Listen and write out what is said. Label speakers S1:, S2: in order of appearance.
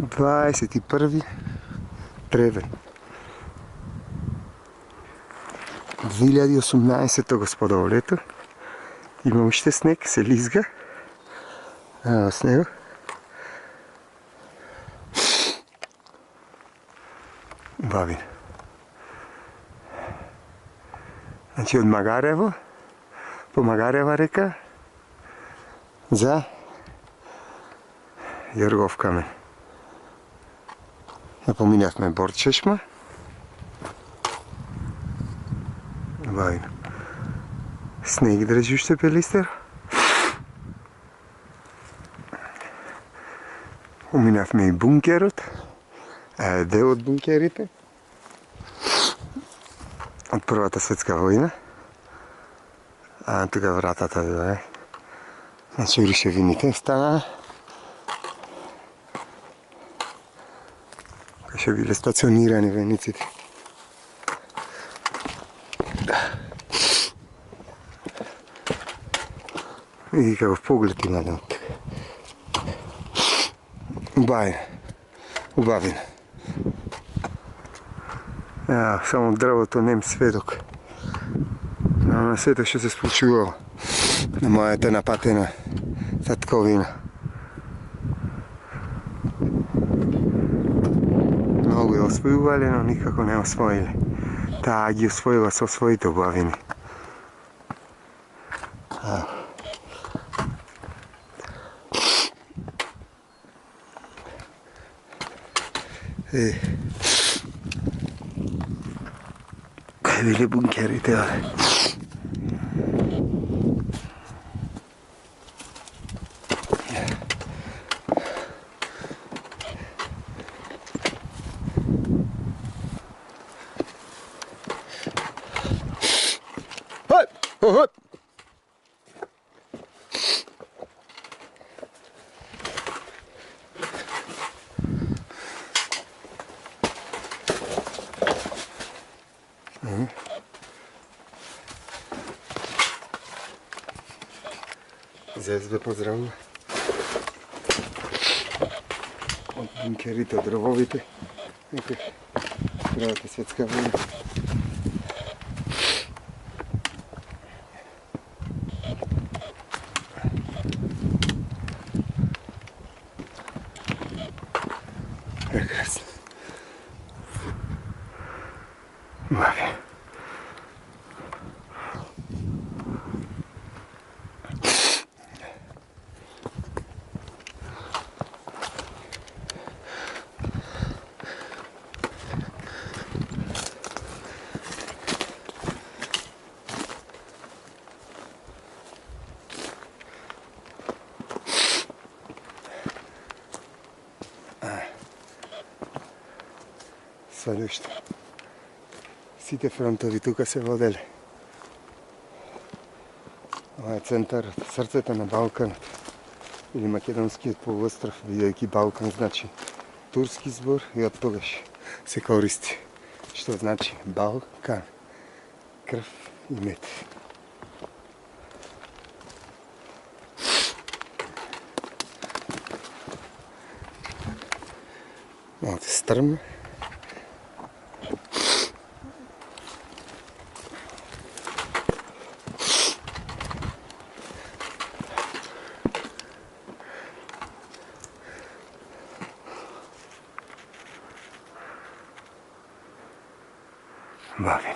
S1: 21. Тревен 2018 господово лето. Има още снег, се лизга. С него. Бавин. Значи от Магарево, по Магарева река, за Йоргов камен. Поминахме Борчешма. Бавин. Снег дръжи още Пелистер. Поминахме и бункерът. Дел от бункерите. От Първата светска война. Тук вратата била е. Значи рушевините стана. Ще били стационирани войниците. И какъв поглед има да от тук. Убавен. Само дървото нем светок. На света ще се случило на моята напатена татковина. Много je osvojuvali, no nikako ne osvojili. Ta ги osvojila со своите обавини. Kaj bili bunkerite, ale. Hop! Зараз да поздравя от бункерите, от дрововите. Първата светска война. Прекрасно. Бавя. Следващо. Сите фронтови тука се водели. Това е центърът, сърцето на Балканът. Или Македонският полуостров, бидейки Балкан значи турски збор и от тогаш се користи. Що значи Балкан. Кръв и мед. Малко е стръмно. Бавин.